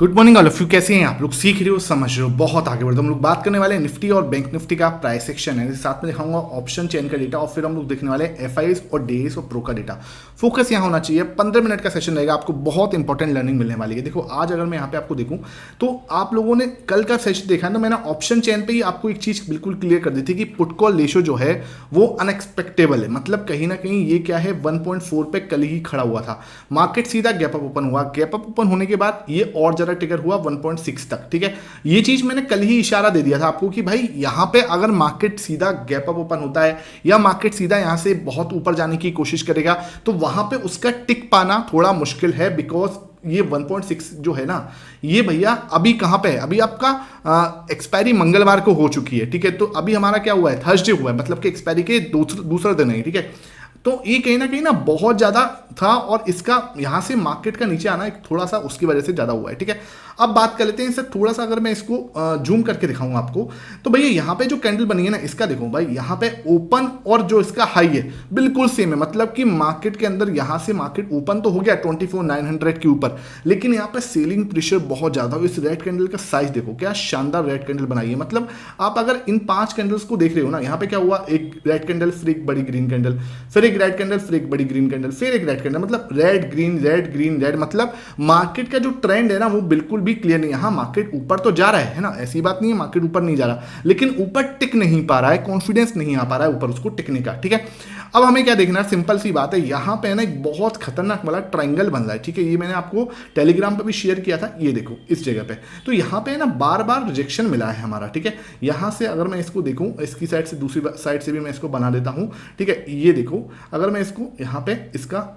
Good morning all of you. कैसे हैं आप लोग? सीख रहे हो, समझ रहे हो, बहुत आगे बढ़ते। हम लोग बात करने वाले हैं निफ्टी और बैंक निफ्टी का प्राइस एक्शन है, साथ में दिखाऊंगा ऑप्शन चेन का डेटा और फिर हम लोग देखने वाले हैं एफआईएस और डेज और प्रो का डेटा। फोकस यहाँ होना चाहिए। 15 मिनट का सेशन रहेगा, आपको बहुत इंपॉर्टेंट लर्निंग मिलने वाली है। देखो आज अगर मैं यहाँ पे आपको देखूँ तो आप लोगों ने कल का सेशन देखा है, तो मैंने ऑप्शन चेन पे ही आपको एक चीज बिल्कुल क्लियर कर दी थी कि पुट कॉल रेशो जो है वो अनएक्सपेक्टेबल है। मतलब कहीं ना कहीं ये क्या है, 1.4 पे कल ही खड़ा हुआ था। मार्केट सीधा गैप अप ओपन हुआ, गैप अप ओपन होने के बाद ये और जरा टिकर हुआ 1.6 तक। ठीक है, ये चीज मैंने कल ही इशारा दे दिया था आपको कि भाई यहां पे अगर मार्केट सीधा गैप अप ओपन होता है या मार्केट सीधा यहां से बहुत ऊपर जाने की कोशिश करेगा तो वहां पे उसका टिक पाना थोड़ा मुश्किल है। बिकॉज ये 1.6 जो है ना, ये भैया अभी कहां पे है, अभी आपका एक्सपायरी मंगलवार को हो चुकी है। ठीक है, तो अभी हमारा क्या हुआ है, थर्सडे हुआ है, मतलब कि एक्सपायरी के दूसरा दिन है। ठीक है, तो ये कहीं ना बहुत ज्यादा था और इसका यहां से मार्केट का नीचे आना एक थोड़ा सा उसकी वजह से ज्यादा हुआ है। ठीक है, अब बात कर लेते हैं इससे थोड़ा सा, अगर मैं इसको जूम करके दिखाऊंगा आपको तो भैया यहाँ पे जो कैंडल बनी है ना, इसका देखो भाई, यहाँ पे ओपन और जो इसका हाई है बिल्कुल सेम है। मतलब कि मार्केट के अंदर यहां से मार्केट ओपन तो हो गया 24,900 के ऊपर, लेकिन यहाँ पे सेलिंग प्रेशर बहुत ज्यादा। इस रेड कैंडल का साइज देखो, क्या शानदार रेड कैंडल बनाई है। मतलब आप अगर इन 5 कैंडल्स को देख रहे हो ना, यहाँ पे क्या हुआ, एक रेड कैंडल फिर एक बड़ी ग्रीन कैंडल, फिर एक रेड कैंडल, फिर एक बड़ी ग्रीन कैंडल, फिर एक रेड कैंडल, मतलब red green red green red. मतलब मार्केट का जो ट्रेंड है ना वो बिल्कुल भी क्लियर नहीं है। हाँ, मार्केट ऊपर तो जा रहा है ना, ऐसी बात नहीं है मार्केट ऊपर नहीं जा रहा, लेकिन ऊपर टिक नहीं पा रहा है, कॉन्फिडेंस नहीं आ पा रहा है ऊपर उसको टिकने का। ठीक है, अब हमें क्या देखना है, सिंपल सी बात है, यहां पे ना एक बहुत खतरनाक वाला ट्रायंगल बन रहा है। ठीक है, ये मैंने आपको टेलीग्राम पे भी शेयर किया था, ये देखो इस जगह पे। तो यहां पे ना बार बार रिजेक्शन मिला है हमारा। ठीक है, यहां से अगर मैं इसको देखूं, इसकी साइड से दूसरी साइड से भी मैं इसको बना देता हूं। ठीक है, ये देखो, अगर मैं इसको यहां पे इसका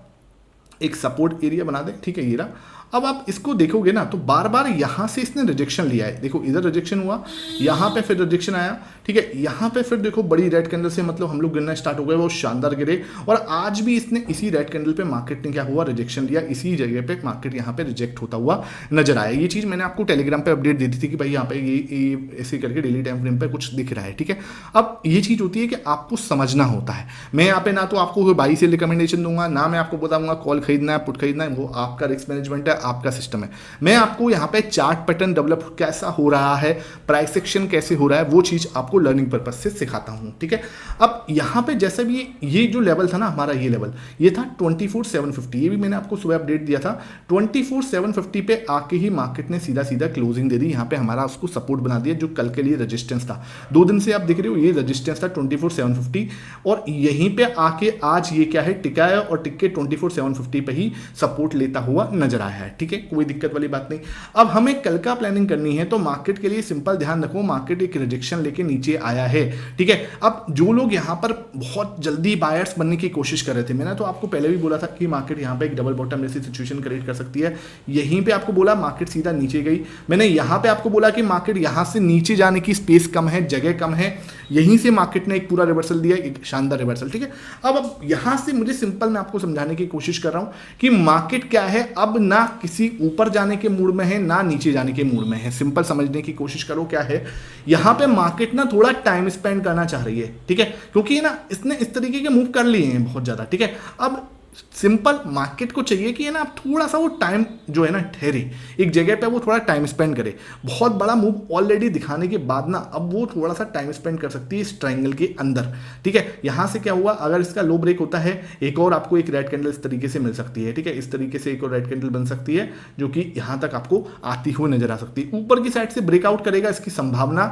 एक सपोर्ट एरिया बना दें, ठीक है, ये रहा। अब आप इसको देखोगे ना तो बार बार यहां से इसने रिजेक्शन लिया है। देखो इधर रिजेक्शन हुआ, यहां पे फिर रिजेक्शन आया। ठीक है, यहां पे फिर देखो बड़ी रेड कैंडल से मतलब हम लोग गिरना स्टार्ट हो गए, वो शानदार गिरे। और आज भी इसने इसी रेड कैंडल पे मार्केट ने क्या हुआ, रिजेक्शन लिया, इसी जगह पे मार्केट यहां पे रिजेक्ट होता हुआ नजर आया। ये चीज मैंने आपको टेलीग्राम पे अपडेट दी थी कि भाई यहाँ पे ये ऐसे करके डेली टाइम फ्रेम पे कुछ दिख रहा है। ठीक है, अब ये चीज होती है कि आपको समझना होता है। मैं यहाँ पे ना तो आपको कोई बाई से रिकमेंडेशन दूंगा, ना मैं आपको बताऊंगा कॉल खरीदना है पुट खरीदना है, वो आपका रिस्क मैनेजमेंट है, आपका सिस्टम है। मैं आपको यहाँ पे चार्ट पैटर्न डेवलप कैसा हो रहा है, प्राइस एक्शन कैसे हो रहा है, वो चीज आपको लर्निंग पर्पज से सिखाता हूं। ठीक है, अब यहाँ पे जैसे भी ये जो लेवल था ना हमारा, ये लेवल ये था 24,750, ये भी मैंने आपको सुबह अपडेट दिया था। 24,750 पे आके ही मार्केट ने सीधा सीधा क्लोजिंग दे दी। यहाँ पे हमारा उसको सपोर्ट बना दिया, जो कल के लिए रजिस्टेंस था। 2 दिन से आप देख रहे हो ये रजिस्टेंस था 24,750, और यहीं पे आके आज ये क्या है, टिका है और टिक के 24,750 पे ही सपोर्ट लेता हुआ नजर आया है। ठीक है, कोई दिक्कत वाली बात नहीं। अब हमें कल का प्लानिंग करनी है तो मार्केट के लिए सिंपल ध्यान रखो, मार्केट एक रिजेक्शन लेके नीचे आया है। ठीक है, अब जो लोग यहां पर बहुत जल्दी बायर्स बनने की कोशिश कर रहे थे, मैंने तो आपको पहले भी बोला था कि मार्केट यहां पे एक डबल बॉटम जैसी सिचुएशन क्रिएट कर सकती है। यहीं पे आपको बोला मार्केट सीधा नीचे गई, मैंने यहां पे आपको बोला कि मार्केट यहां से नीचे जाने की स्पेस कम है, जगह कम है, यहीं से मार्केट ने एक पूरा रिवर्सल दिया, एक शानदार रिवर्सल। ठीक है, अब यहां से मुझे सिंपल मैं आपको समझाने की कोशिश कर रहा हूं कि मार्केट क्या है, अब ना किसी ऊपर जाने के मूड में है ना नीचे जाने के मूड में है। सिंपल समझने की कोशिश करो क्या है, यहां पे मार्केट ना थोड़ा टाइम स्पेंड करना चाह रही है। ठीक है, क्योंकि ना इसने इस तरीके के मूव कर लिए हैं बहुत ज्यादा। ठीक है, अब सिंपल मार्केट को चाहिए कि है ना आप थोड़ा सा वो टाइम जो है ना ठहरे, एक जगह पे वो थोड़ा टाइम स्पेंड करे। बहुत बड़ा मूव ऑलरेडी दिखाने के बाद ना अब वो थोड़ा सा टाइम स्पेंड कर सकती है इस ट्रायंगल के अंदर। ठीक है, यहां से क्या हुआ, अगर इसका लो ब्रेक होता है एक और आपको एक रेड कैंडल इस तरीके से मिल सकती है। ठीक है, इस तरीके से एक और रेड कैंडल बन सकती है जो कि यहां तक आपको आती हुई नजर आ सकती है। ऊपर की साइड से ब्रेकआउट करेगा, इसकी संभावना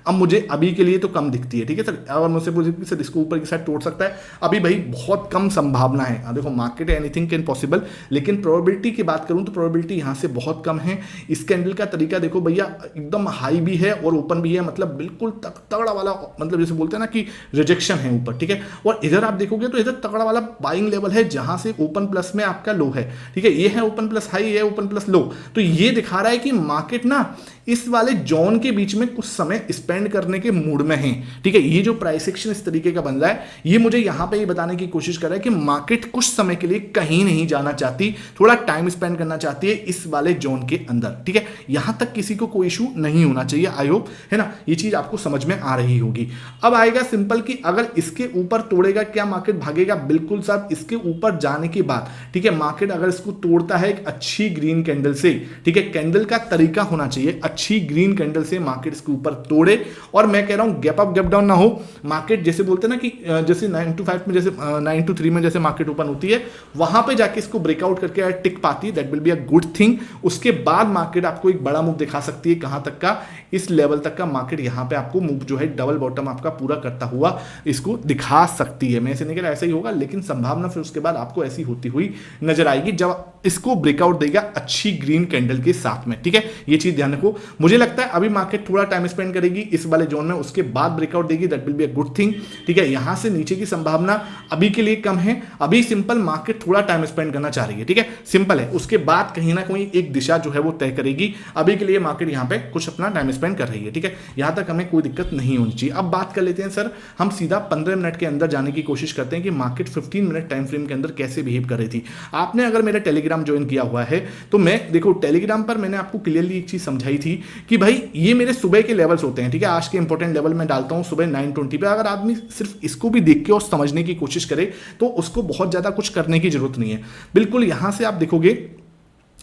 अब मुझे अभी के लिए तो कम दिखती है। ठीक है सर, अगर मुझसे पूछे सर इसको ऊपर की साइड तोड़ सकता है, अभी भाई बहुत कम संभावना है। देखो मार्केट है, एनीथिंग कैन पॉसिबल, लेकिन प्रोबेबिलिटी की बात करूं तो प्रोबेबिलिटी यहां से बहुत कम है। इस कैंडल का तरीका देखो भैया, एकदम हाई भी है और ओपन भी है, मतलब बिल्कुल तगड़ा वाला, मतलब जैसे बोलते हैं ना कि रिजेक्शन है ऊपर। ठीक है, और इधर आप देखोगे तो इधर तगड़ा वाला बाइंग लेवल है, जहां से ओपन प्लस में आपका लो है। ठीक है, ये है ओपन प्लस हाई, ये ओपन प्लस लो। तो ये दिखा रहा है कि मार्केट ना इस वाले जोन के बीच में कुछ समय स्पेंड करने के मूड में हैं, ठीक है। ये जो प्राइस एक्शन इस तरीके का बन रहा है, ये मुझे यहां पे ये बताने की कोशिश कर रहा है कि मार्केट कुछ समय के लिए कहीं नहीं जाना चाहती, थोड़ा टाइम स्पेंड करना चाहती है इस वाले जोन के अंदर, ठीक है। यहां तक किसी को कोई इशू नहीं होना चाहिए, आई होप, है ना, ये चीज आपको समझ में आ रही होगी। अब आएगा सिंपल कि अगर इसके ऊपर तोड़ेगा क्या मार्केट भागेगा? बिल्कुल साहब, इसके ऊपर जाने के बाद, ठीक है, मार्केट अगर इसको तोड़ता है एक अच्छी ग्रीन कैंडल से, ठीक है, कैंडल का तरीका होना चाहिए अच्छी ग्रीन कैंडल से मार्केट इसके ऊपर तोड़े, और मैं कह रहा हूं गैप अप गैप डाउन ना हो, मार्केट जैसे बोलते हैं ना कि जैसे 9 to 5 में, जैसे 9 to 3 में जैसे मार्केट ओपन होती है, वहां पे जाके इसको ब्रेकआउट करके टिक पाती है, that will be a good thing. उसके बाद मार्केट आपको एक बड़ा मूव दिखा सकती है, कहां तक का? इस लेवल तक का मार्केट यहां पे आपको मूव जो है डबल बॉटम आपका पूरा करता हुआ इसको दिखा सकती है। मैं ऐसे नहीं कह रहा ऐसा ही होगा, लेकिन संभावना फिर उसके बाद आपको ऐसी होती हुई नजर आएगी जब इसको ब्रेकआउट देगा अच्छी ग्रीन कैंडल के साथ में, ठीक है। ये चीज ध्यान रखो। मुझे लगता है अभी मार्केट थोड़ा टाइम स्पेंड करेगी इस वाले जोन में, उसके बाद ब्रेकआउट देगी, that will be a good thing, ठीक है। यहां से नीचे की संभावना अभी के लिए कम है, अभी सिंपल मार्केट थोड़ा टाइम स्पेंड करना चाह रही है, ठीक है, सिंपल है। उसके बाद कहीं ना कहीं एक दिशा जो है वो तय करेगी, अभी के लिए मार्केट यहां पे कुछ अपना टाइम स्पेंड कर रही है, ठीक है। यहां तक हमें कोई दिक्कत नहीं होनी चाहिए। अब बात कर लेते हैं सर, हम सीधा 15 मिनट के अंदर जाने की कोशिश करते हैं कि मार्केट 15 मिनट टाइम फ्रेम के अंदर कैसे बिहेव कर रही थी। आपने अगर मेरा टेलीग्राम ज्वाइन किया हुआ है तो मैं देखो टेलीग्राम पर मैंने आपको क्लियरली एक चीज समझाई थी कि भाई ये मेरे सुबह के लेवल्स होते हैं, ठीक है। आज के इंपॉर्टेंट लेवल में डालता हूं सुबह 9:20 पे। अगर आदमी सिर्फ इसको भी देख के और समझने की कोशिश करे तो उसको बहुत ज्यादा कुछ करने की जरूरत नहीं है। बिल्कुल यहां से आप देखोगे,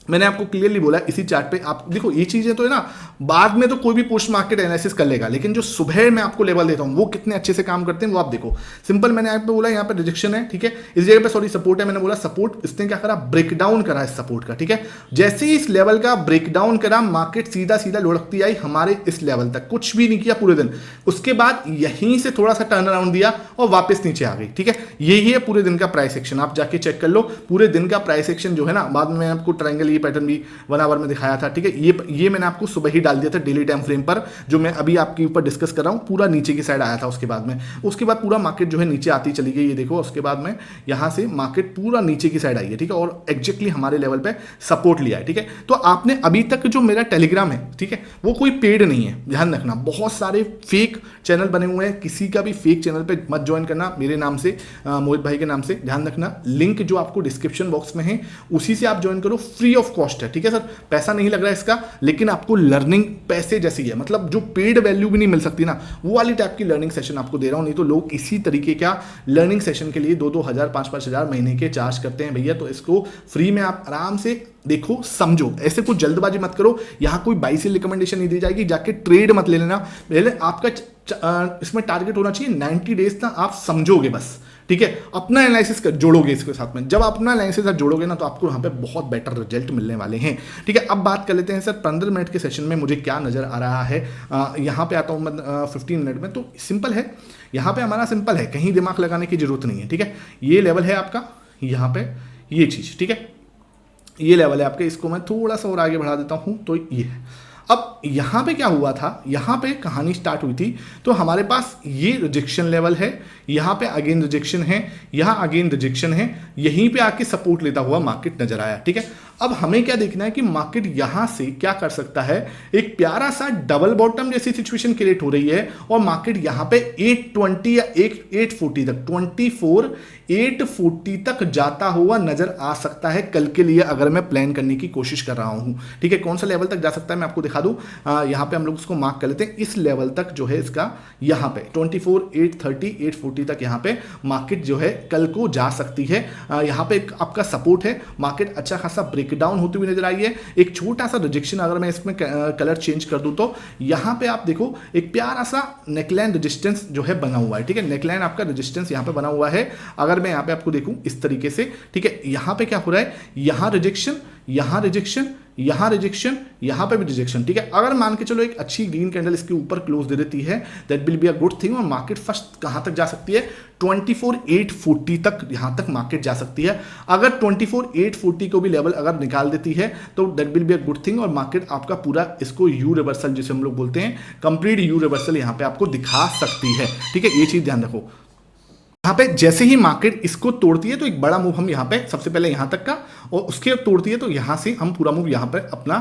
मैंने आपको क्लियरली बोला इसी चार्ट पे, आप देखो ये चीजें तो है ना, बाद में तो कोई भी पोस्ट मार्केट एनालिसिस कर लेगा, लेकिन जो सुबह मैं आपको लेवल देता हूं वो कितने अच्छे से काम करते हैं वो आप देखो। सिंपल मैंने आपको बोला यहाँ पे रिजेक्शन है, ठीक है, इस जगह पे सॉरी सपोर्ट है, मैंने बोला सपोर्ट, इसने क्या करा? ब्रेकडाउन करा इस सपोर्ट का, ठीक है। जैसे ही इस लेवल का ब्रेकडाउन करा, मार्केट सीधा सीधा लुढ़कती आई हमारे इस लेवल तक, कुछ भी नहीं किया पूरे दिन। उसके बाद यहीं से थोड़ा सा टर्न अराउंड दिया और वापस नीचे आ गई, ठीक है। यही है पूरे दिन का प्राइस एक्शन, आप जाके चेक कर लो पूरे दिन का प्राइस एक्शन जो है ना। बाद में आपको ट्रायंगल ये पैटर्न भी 1 आवर में दिखाया था, ठीक है। ये मैंने आपको सुबह ही डाल दिया था डेली टाइम फ्रेम पर, जो मैं अभी आपके ऊपर डिस्कस कर रहा हूं, पूरा नीचे की साइड आया था। उसके बाद पूरा मार्केट जो है नीचे आती चली गई, ये देखो। उसके बाद में यहां से मार्केट पूरा नीचे की साइड आई है, ठीक है, और एग्जैक्टली हमारे लेवल पे सपोर्ट लिया है, ठीक है। तो आपने अभी तक जो मेरा टेलीग्राम है, ठीक है, वो कोई पेड नहीं है, ध्यान रखना। बहुत सारे फेक चैनल बने हुए हैं, किसी का भी फेक चैनल पे मत ज्वाइन करना, मेरे नाम से, मोहित भाई के नाम से, ध्यान रखना। लिंक जो आपको डिस्क्रिप्शन बॉक्स में है उसी से आप ज्वाइन करो, फ्री ऑफ कॉस्ट है, ठीक है सर। पैसा नहीं लग रहा है इसका, लेकिन आपको लर्निंग पैसे जैसी है, मतलब जो पेड वैल्यू भी नहीं मिल सकती ना, वो वाली टाइप की लर्निंग सेशन आपको दे रहा हूं। नहीं तो लोग इसी तरीके का लर्निंग सेशन के लिए 2-2 हज़ार 5-5 हज़ार महीने के चार्ज करते हैं भैया। तो इसको फ्री में आप आराम से देखो, समझो, ऐसे कुछ जल्दबाजी मत करो। यहां कोई बाई सेल रिकमेंडेशन नहीं दी जाएगी, जाके ट्रेड मत ले लेना। पहले आपका इसमें टारगेट होना चाहिए 90 डेज ना, आप समझोगे बस, ठीक है, अपना एनालिसिस कर जोड़ोगे इसके साथ में। जब अपना एनालिसिस जोड़ोगे ना तो आपको वहां पे बहुत बेटर रिजल्ट मिलने वाले हैं, ठीक है। अब बात कर लेते हैं सर 15 मिनट के सेशन में मुझे क्या नजर आ रहा है। यहां पे आता हूं मैं 15 मिनट में, तो सिंपल है, यहां पे हमारा सिंपल है, कहीं दिमाग लगाने की जरूरत नहीं है, ठीक है। ये लेवल है आपका, यहां पे ये चीज, ठीक है, ये लेवल है आपके। इसको मैं थोड़ा सा और आगे बढ़ा देता हूं, तो ये है। अब यहां पे क्या हुआ था, यहां पे कहानी स्टार्ट हुई थी, तो हमारे पास ये रिजेक्शन लेवल है, यहां पे अगेन रिजेक्शन है, यहां अगेन रिजेक्शन है, यहीं पे आके सपोर्ट लेता हुआ मार्केट नजर आया, ठीक है। अब हमें क्या देखना है कि मार्केट यहां से क्या कर सकता है, एक प्यारा सा डबल बॉटम जैसी सिचुएशन क्रिएट हो रही है, और मार्केट यहां पे 820 या 840 तक, 840 तक जाता हुआ नजर आ सकता है कल के लिए, अगर मैं प्लान करने की कोशिश कर रहा हूं, ठीक है। कौन सा लेवल तक जा सकता है मैं आपको दिखा दूं। यहां पे हम लोग उसको मार्क कर लेते हैं, इस लेवल तक जो है इसका, यहां पे 24,830, 840 तक यहां पे मार्केट जो है कल को जा सकती है। यहां पे आपका सपोर्ट है, मार्केट अच्छा खासा ब्रेकडाउन होती हुई नजर आई है। एक छोटा सा रिजेक्शन, अगर मैं इसमें कलर चेंज कर दूं तो यहां पे आप देखो एक प्यारा सा नेकलाइन रेजिस्टेंस जो है बना हुआ है, ठीक है। नेकलाइन आपका रेजिस्टेंस यहां पे बना हुआ है। अगर मैं यहां पे आपको देखूं इस तरीके से, ठीक है, यहां पे क्या हो रहा है, यहां रिजेक्शन, यहां रिजेक्शन, यहां रिजेक्शन, यहां पे भी रिजेक्शन, ठीक है। अगर मान के चलो एक अच्छी ग्रीन कैंडल इसके ऊपर क्लोज दे देती है, that will be a good thing, और मार्केट फर्स्ट कहां तक जा सकती है, 24,840 तक, यहां तक मार्केट जा सकती है। अगर 24,840 को भी लेवल अगर निकाल देती है तो that will be a good thing, और मार्केट आपका पूरा इसको यू रिवर्सल जिसे हम लोग बोलते हैं, कंप्लीट यू रिवर्सल यहां पे आपको दिखा सकती है, ठीक है। ये चीज ध्यान रखो। यहाँ पे जैसे ही मार्केट इसको तोड़ती है तो एक बड़ा मूव हम यहाँ पे सबसे पहले यहाँ तक का, और उसके तोड़ती है तो यहाँ से हम पूरा मूव यहाँ पे अपना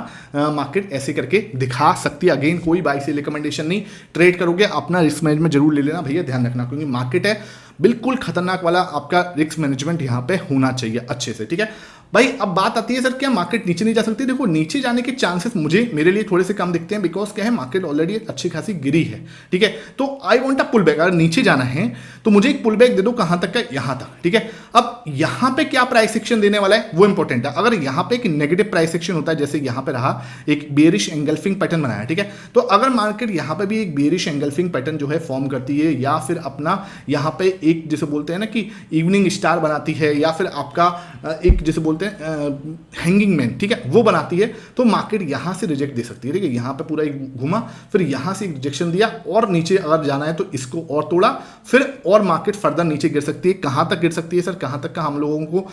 मार्केट ऐसे करके दिखा सकती है। अगेन कोई बाई से रिकमेंडेशन नहीं, ट्रेड करोगे अपना रिस्क मैनेजमेंट जरूर ले लेना भैया, ध्यान रखना, क्योंकि मार्केट है बिल्कुल खतरनाक वाला, आपका रिस्क मैनेजमेंट यहाँ पे होना चाहिए अच्छे से, ठीक है भाई। अब बात आती है सर क्या मार्केट नीचे नहीं जा सकती? देखो नीचे जाने के चांसेस मेरे लिए थोड़े से कम दिखते हैं, बिकॉज क्या है मार्केट ऑलरेडी अच्छी खासी गिरी है, ठीक है। तो I want a pull back, अगर नीचे जाना है तो मुझे एक पुल बैक दे दो, कहां तक का? यहां तक, ठीक है। अब यहां पे क्या प्राइस एक्शन देने वाला है वो इंपॉर्टेंट है। अगर यहां पे एक नेगेटिव प्राइस एक्शन होता है, जैसे यहां पे रहा एक बेरिश एंगल्फिंग पैटर्न बनाया, ठीक है, तो अगर मार्केट यहां पे भी एक बेरिश एंगल्फिंग पैटर्न जो है फॉर्म करती है, या फिर अपना यहां पे एक जैसे बोलते हैं ना कि इवनिंग स्टार बनाती है, या फिर आपका एक जैसे बोलते हैं हैंगिंग मैन, ठीक है, वो बनाती है, तो मार्केट यहां से रिजेक्ट दे सकती है, ठीक है। यहां पे पूरा एक घुमा, फिर यहां से एक रिजेक्शन दिया, और नीचे अगर जाना है तो इसको और तोड़ा, फिर और मार्केट फर्दर नीचे गिर सकती है। कहां तक गिर सकती है सर? कहां तक का हम लोगों को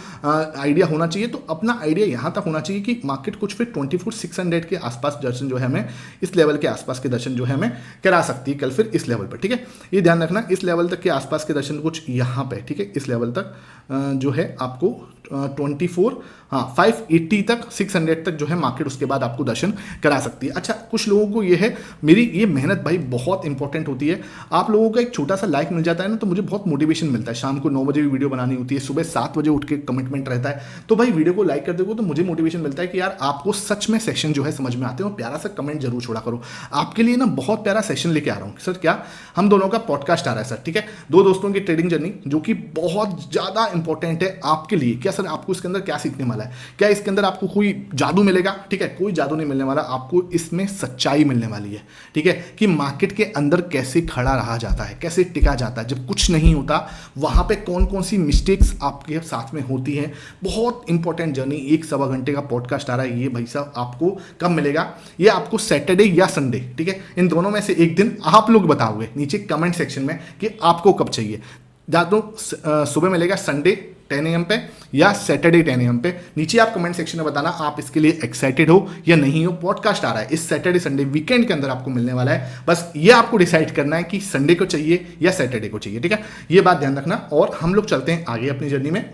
आइडिया होना चाहिए? तो अपना आइडिया यहां तक होना चाहिए कि मार्केट कुछ फिर 24,600 के आसपास दर्शन जो है हमें, इस लेवल के आसपास के दर्शन जो है हमें करा सकती है कल फिर इस लेवल पर, ठीक है। ये ध्यान रखना, इस लेवल तक के आसपास के दर्शन कुछ यहां पे, ठीक है, इस लेवल तक जो है आपको 580 तक 600 तक जो है मार्केट उसके बाद आपको दर्शन करा सकती है। अच्छा, कुछ लोगों को ये है, मेरी ये मेहनत भाई बहुत इंपॉर्टेंट होती है। आप लोगों का एक छोटा सा लाइक मिल जाता है ना, तो मुझे बहुत मोटिवेशन मिलता है। शाम को 9 बजे भी वीडियो बनानी होती है, सुबह 7 बजे उठ के कमिटमेंट रहता है, तो भाई वीडियो को लाइक कर दोगे तो मुझे मोटिवेशन मिलता है कि यार आपको सच में सेशन जो है समझ में आते हैं। और प्यारा सा कमेंट जरूर छोड़ा करो, आपके लिए ना बहुत प्यारा सेशन लेके आ रहा हूँ सर। क्या? हम दोनों का पॉडकास्ट आ रहा है सर, ठीक है, दो दोस्तों की ट्रेडिंग जर्नी, जो कि बहुत ज़्यादा इंपॉर्टेंट है आपके लिए। क्या सर आपको इसके अंदर क्या सीखने वाला है? क्या इसके अंदर आपको कोई जादू मिलेगा? ठीक है, कोई जादू नहीं मिलने वाला आपको, इसमें सच्चाई मिलने वाली है, ठीक है, कि मार्केट के अंदर कैसे खड़ा रहा जाता है, कैसे टिका जाता है जब कुछ नहीं होता, वहां पे कौन कौन सी मिस्टेक्स आपके साथ में होती हैं। बहुत इंपॉर्टेंट जर्नी, 1-1.25 घंटे का पॉडकास्ट आ रहा है ये भाई साहब। आपको कब मिलेगा? ये आपको सैटरडे या संडे, ठीक है, इन दोनों में से एक दिन आप लोग बताओगे नीचे कमेंट सेक्शन में कि आपको कब चाहिए। या तो सुबह मिलेगा संडे 10 AM पे, या सैटरडे 10 AM पे। नीचे आप कमेंट सेक्शन में बताना आप इसके लिए एक्साइटेड हो या नहीं हो। पॉडकास्ट आ रहा है इस सैटरडे संडे वीकेंड के अंदर आपको मिलने वाला है। बस ये आपको डिसाइड करना है कि संडे को चाहिए या सैटरडे को चाहिए, ठीक है, ये बात ध्यान रखना। और हम लोग चलते हैं आगे अपनी जर्नी में।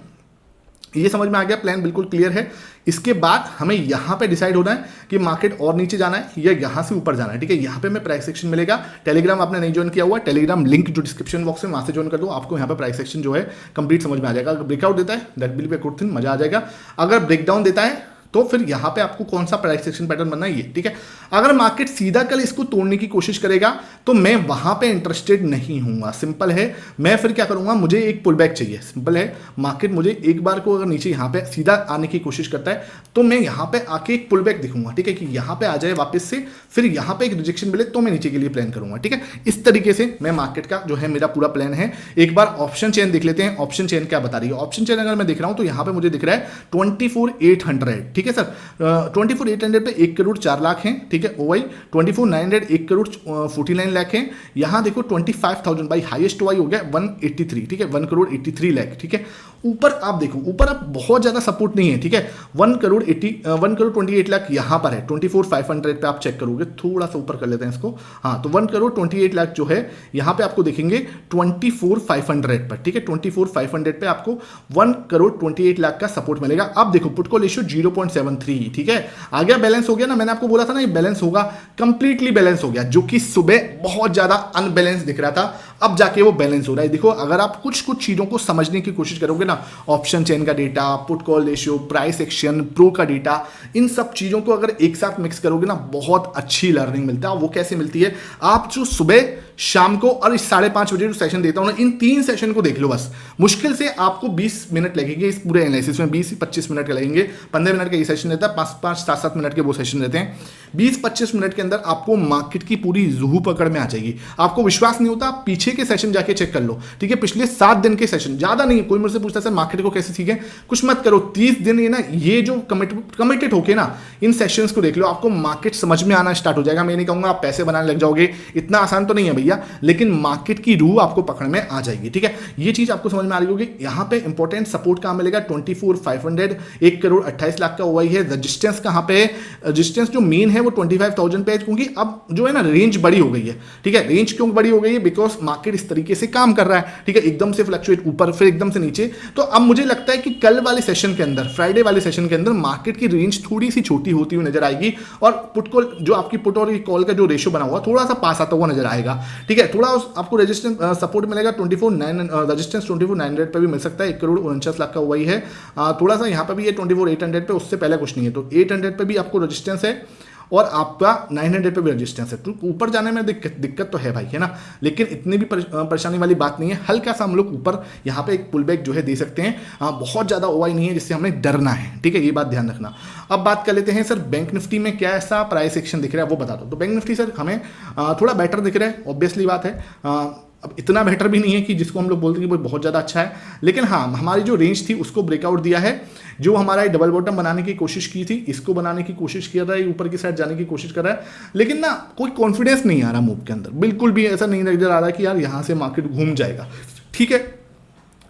ये समझ में आ गया, प्लान बिल्कुल क्लियर है। इसके बाद हमें यहाँ पे डिसाइड होना है कि मार्केट और नीचे जाना है या यहाँ से ऊपर जाना है, ठीक है। यहाँ पे मैं प्राइस सेक्शन मिलेगा। टेलीग्राम आपने नहीं ज्वाइन किया हुआ, टेलीग्राम लिंक जो डिस्क्रिप्शन बॉक्स में, वहाँ से ज्वाइन कर दो, आपको यहाँ पे प्राइस सेक्शन जो है कंप्लीट समझ में आ जाएगा। अगर ब्रेकआउट देता है that will be a good thing, मजा आ जाएगा। अगर ब्रेकडाउन देता है तो फिर यहाँ पे आपको कौन सा प्राइस सेक्शन पैटर्न बनना है ये, ठीक है। अगर मार्केट सीधा कल इसको तोड़ने की कोशिश करेगा तो मैं वहां पे इंटरेस्टेड नहीं हूंगा। सिंपल है, मैं फिर क्या करूंगा, मुझे एक पुल बैक चाहिए। सिंपल है, मार्केट मुझे एक बार को अगर नीचे यहाँ पे सीधा आने की कोशिश करता है तो मैं यहाँ पे आके एक पुल बैक दिखूंगा, ठीक है, कि यहाँ पे आ जाए वापस से, फिर यहाँ पे एक रिजेक्शन मिले तो मैं नीचे के लिए प्लान करूंगा, ठीक है। इस तरीके से मैं मार्केट का जो है मेरा पूरा प्लान है। एक बार ऑप्शन चेन देख लेते हैं, ऑप्शन चेन क्या बता रही है। ऑप्शन चेन अगर मैं देख रहा हूं तो यहाँ पे मुझे दिख रहा है 24,800, ठीक है सर। 24,800 पे 1 करोड़ 4 लाख हैं, ठीक है। ओवाई 24,900 1 करोड़ 49 लाख हैं। यहाँ देखो 25,000 भाई हाईएस्ट ओवाई हो गया 183, ठीक है, 1 करोड़ 83 लाख, ठीक है। ऊपर आप देखो, ऊपर आप बहुत ज्यादा सपोर्ट नहीं है, ठीक है। 1 करोड़ 28 लाख यहाँ पर है। 24,500 पे आप चेक करोगे, थोड़ा सा ऊपर कर लेते हैं इसको, हाँ, तो 1 करोड़ 28 लाख जो है यहाँ पे आपको देखेंगे 24,500 पर, ठीक है। 24,500 पे आपको 1 करोड़ 28 लाख का सपोर्ट मिलेगा। अब देखो पुट कॉल रेशियो 0.73, ठीक है, आ गया, बैलेंस हो गया ना। मैंने आपको बोला था ना ये बैलेंस होगा, कंप्लीटली बैलेंस हो गया, जो कि सुबह बहुत ज्यादा अनबैलेंस दिख रहा था, अब जाके वो बैलेंस हो रहा है। देखो अगर आप कुछ चीजों को समझने की कोशिश करोगे ना, ऑप्शन चेन का data, put call ratio, price action, pro का डेटा, इन सब चीजों को अगर एक साथ मिक्स करोगे ना, बहुत अच्छी लर्निंग मिलता है। वो कैसे मिलती है? आप जो सुबह, शाम को और इस 5:30 बजे जो सेशन देता हूं ना, इन 3 सेशन को देख लो बस। मुश्किल से आपको 20 मिनट लगेंगे इस पूरे एनालिसिस में, 20 से 25 मिनट का लगेंगे। 15 मिनट का ये सेशन रहता है, 5-7 मिनट के वो सेशन रहते हैं। 20-25 मिनट के अंदर आपको मार्केट की पूरी रूह पकड़ में आ जाएगी। आपको विश्वास नहीं होता, आप पीछे के सेशन जाके चेक कर लो, ठीक है। पिछले 7 दिन के सेशन, ज्यादा नहीं है। कोई मुझसे पूछता है सर मार्केट को कैसे सीखें, कुछ मत करो, 30 दिन ये ना, ये जो कमिटेड होके ना इन सेशंस को देख लो, आपको मार्केट समझ में आना स्टार्ट हो जाएगा। मैं नहीं कहूंगा आप पैसे बनाने लग जाओगे, इतना आसान तो नहीं है भैया। भैया, लेकिन मार्केट की रूह आपको पकड़ में आ जाएगी। ठीक है, ये चीज आपको समझ में आ रही होगी। यहाँ पे इंपॉर्टेंट सपोर्ट कहां मिलेगा, 24,500, 1,28,00,000 का ओआई है। रजिस्टेंस कहां पे है, रजिस्टेंस जो मेन है वो 25,000 पे है, क्योंकि अब जो है ना रेंज बड़ी हो गई है। ठीक है, रेंज क्यों बड़ी हो गई है, बिकॉज मार्केट इस तरीके से काम कर रहा है। ठीक है, एकदम से फ्लक्चुएट ऊपर फिर एकदम से नीचे। तो अब मुझे लगता है कि कल वाले सेशन के अंदर, फ्राइडे वाले सेशन के अंदर मार्केट की रेंज थोड़ी सी छोटी होती हुई नजर आएगी और पुट कॉल जो आपकी पुट और कॉल का जो रेशियो बना हुआ थोड़ा सा पास आता हुआ नजर आएगा। ठीक है, थोड़ा आपको रेजिस्टेंस सपोर्ट मिलेगा 24,900, रजिस्टेंस 24,900 पे भी मिल सकता है। 1,49,00,000 का वही है। थोड़ा सा यहाँ पे भी है 24,800 पे, उससे पहले कुछ नहीं है, तो 800 पे भी आपको रजिस्टेंस है और आपका 900 पे भी रजिस्टेंस है। तो ऊपर जाने में दिक्कत तो है भाई, है ना, लेकिन इतनी भी परेशानी वाली बात नहीं है। हल्का सा हम लोग ऊपर यहाँ पे एक पुल बैक जो है दे सकते हैं। बहुत ज़्यादा ओआई नहीं है जिससे हमें डरना है। ठीक है, ये बात ध्यान रखना। अब बात कर लेते हैं सर बैंक निफ्टी में क्या ऐसा प्राइस एक्शन दिख रहा है वो बता दो। तो बैंक निफ्टी सर हमें थोड़ा बेटर दिख रहा है, ऑब्वियसली बात है। अब इतना बेटर भी नहीं है कि जिसको हम लोग बोलते हैं कि वो बहुत ज़्यादा अच्छा है, लेकिन हाँ हमारी जो रेंज थी उसको ब्रेकआउट दिया है। जो हमारा डबल बॉटम बनाने की कोशिश की थी, इसको बनाने की कोशिश किया था, ऊपर की साइड जाने की कोशिश कर रहा है, लेकिन ना कोई कॉन्फिडेंस नहीं आ रहा मूव के अंदर। बिल्कुल भी ऐसा नहीं नजर आ रहा कि यार यहाँ से मार्केट घूम जाएगा। ठीक है,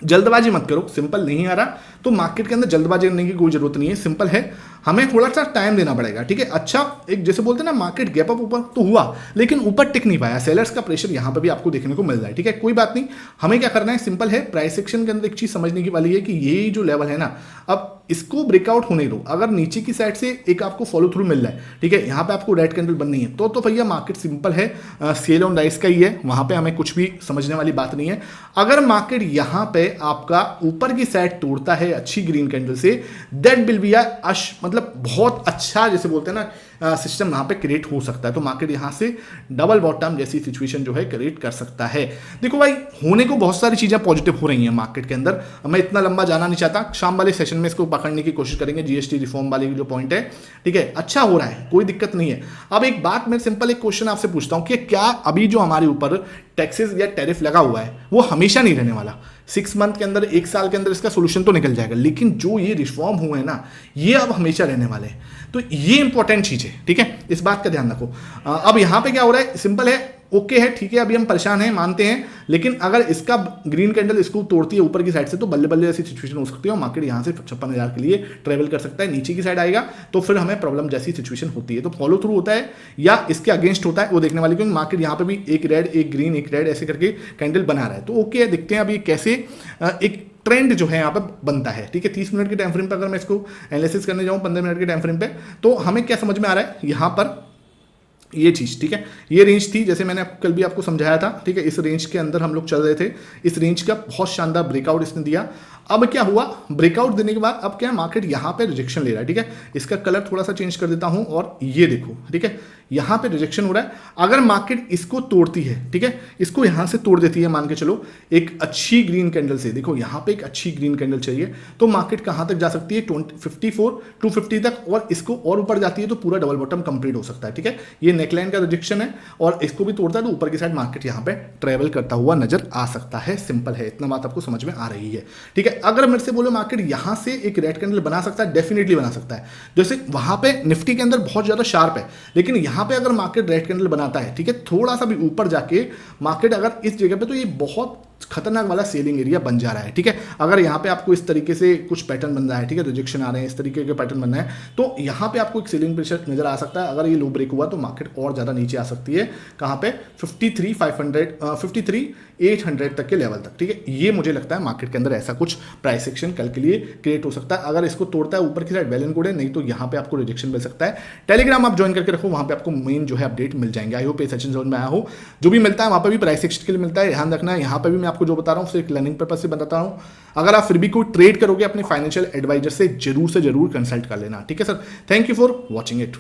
जल्दबाजी मत करो, सिंपल नहीं आ रहा तो मार्केट के अंदर जल्दबाजी करने की कोई जरूरत नहीं है। सिंपल है, हमें थोड़ा सा टाइम देना पड़ेगा। ठीक है, अच्छा एक जैसे बोलते हैं ना मार्केट गैप अप ऊपर तो हुआ, लेकिन ऊपर टिक नहीं पाया। सेलर्स का प्रेशर यहाँ पर भी आपको देखने को मिल रहा है। ठीक है, कोई बात नहीं, हमें क्या करना है, सिंपल है। प्राइस एक्शन के अंदर एक चीज समझने की वाली है कि ये जो लेवल है ना, अब इसको ब्रेकआउट होने दो। अगर नीचे की साइड से एक आपको फॉलो थ्रू मिल रहा है, ठीक है, यहाँ पे आपको रेड कैंडल बननी है, तो भैया मार्केट सिंपल है, सेल ऑन राइस का ही है, वहां पे हमें कुछ भी समझने वाली बात नहीं है। अगर मार्केट यहाँ पे आपका ऊपर की साइड तोड़ता है अच्छी ग्रीन कैंडल से, दैट विल बी मतलब बहुत अच्छा, जैसे बोलते हैं ना सिस्टम यहाँ पे क्रिएट हो सकता है। तो मार्केट यहाँ से डबल बॉटम जैसी सिचुएशन जो है क्रिएट कर सकता है। देखो भाई, होने को बहुत सारी चीजें पॉजिटिव हो रही हैं मार्केट के अंदर। मैं इतना लंबा जाना नहीं चाहता, शाम वाले सेशन में इसको पकड़ने की कोशिश करेंगे। जीएसटी रिफॉर्म वाली जो पॉइंट है, ठीक है, अच्छा हो रहा है, कोई दिक्कत नहीं है। अब एक बात, मैं सिंपल एक क्वेश्चन आपसे पूछता हूं कि क्या अभी जो हमारे ऊपर टैक्सेस या टैरिफ लगा हुआ है वो हमेशा नहीं रहने वाला? 6 मंथ के अंदर, 1 साल के अंदर इसका सोल्यूशन तो निकल जाएगा, लेकिन जो ये रिफॉर्म हुए हैं ना, ये अब हमेशा रहने वाले हैं। तो ये इंपॉर्टेंट चीज है। ठीक है, इस बात का ध्यान रखो। अब यहां पे क्या हो रहा है, सिंपल है, ओके है, ठीक है, अभी हम परेशान हैं, मानते हैं, लेकिन अगर इसका ग्रीन कैंडल इसको तोड़ती है ऊपर की साइड से, तो बल्ले बल्ले ऐसी सिचुएशन हो सकती है और मार्केट यहां से 56,000 के लिए ट्रेवल कर सकता है। नीचे की साइड आएगा तो फिर हमें प्रॉब्लम जैसी सिचुएशन होती है। तो फॉलो थ्रू होता है या इसके अगेंस्ट होता है वो देखने वाली, क्योंकि मार्केट यहाँ पे भी एक रेड एक ग्रीन एक रेड ऐसे करके कैंडल बना रहा है। तो ओके है, देखते हैं अभी कैसे एक ट्रेंड जो है यहाँ पे बनता है। ठीक है, 30 मिनट के टाइम फ्रेम पर अगर मैं इसको एनालिसिस करने जाऊँ 15 मिनट के टाइम फ्रेम पे, तो हमें क्या समझ में आ रहा है यहाँ पर ये चीज। ठीक है, ये रेंज थी, जैसे मैंने कल भी आपको समझाया था। ठीक है, इस रेंज के अंदर हम लोग चल रहे थे, इस रेंज का बहुत शानदार ब्रेकआउट इसने दिया। अब क्या हुआ, ब्रेकआउट देने के बाद अब क्या मार्केट यहाँ पे रिजेक्शन ले रहा है। ठीक है, इसका कलर थोड़ा सा चेंज कर देता हूं और ये देखो, ठीक है, यहाँ पे रिजेक्शन हो रहा है। अगर मार्केट इसको तोड़ती है, ठीक है, इसको यहाँ से तोड़ देती है, मान के चलो एक अच्छी ग्रीन कैंडल से, देखो यहाँ पे एक अच्छी ग्रीन कैंडल चाहिए, तो मार्केट कहाँ तक जा सकती है, 250 तक, और इसको और ऊपर जाती है तो पूरा डबल बॉटम कंप्लीट हो सकता है। ठीक है, ये नेकलाइन का रिजेक्शन है और इसको भी तोड़ता है तो ऊपर की साइड मार्केट यहाँ पे ट्रेवल करता हुआ नजर आ सकता है। सिंपल है, इतना बात आपको समझ में आ रही है। ठीक है, अगर मेरे से बोलो मार्केट यहां से एक रेड कैंडल बना सकता है, डेफिनेटली बना सकता है। जैसे वहां पे निफ्टी के अंदर बहुत ज्यादा शार्प है, लेकिन यहां पे अगर मार्केट रेड कैंडल बनाता है, ठीक है, थोड़ा सा भी ऊपर जाके मार्केट अगर इस जगह पे, तो ये बहुत खतरनाक वाला सेलिंग एरिया बन जा रहा है। ठीक है, अगर यहाँ पे आपको इस तरीके से कुछ पैटर्न बन रहा है, ठीक है, रिजेक्शन आ रहे हैं, इस तरीके के पैटर्न बन रहे हैं, तो यहाँ पे आपको एक सेलिंग प्रेशर नजर आ सकता है। अगर ये लो ब्रेक हुआ तो मार्केट और ज्यादा नीचे आ सकती है, कहाँ पे 53,800 तक के लेवल तक। ठीक है, ये मुझे लगता है मार्केट के अंदर ऐसा कुछ प्राइस एक्शन कल के लिए क्रिएट हो सकता है। अगर इसको तोड़ता है ऊपर की साइड वेल एंड गुड है, नहीं तो यहाँ पे आपको रिजेक्शन मिल सकता है। टेलीग्राम आप ज्वाइन करके रखो, वहाँ पे आपको मेन जो है अपडेट मिल जाएंगे। आई होप ये सेशन जोन में आया हो, जो भी मिलता है वहाँ पर भी प्राइस एक्शन के लिए मिलता है, ध्यान रखना है। यहाँ पर भी मैं आपको जो बता रहा हूँ सिर्फ लर्निंग पर्पज से बताता हूँ। अगर आप फिर भी कोई ट्रेड करोगे अपने फाइनेंशियल एडवाइजर से जरूर कंसल्ट कर लेना। ठीक है sir, thank you for watching it.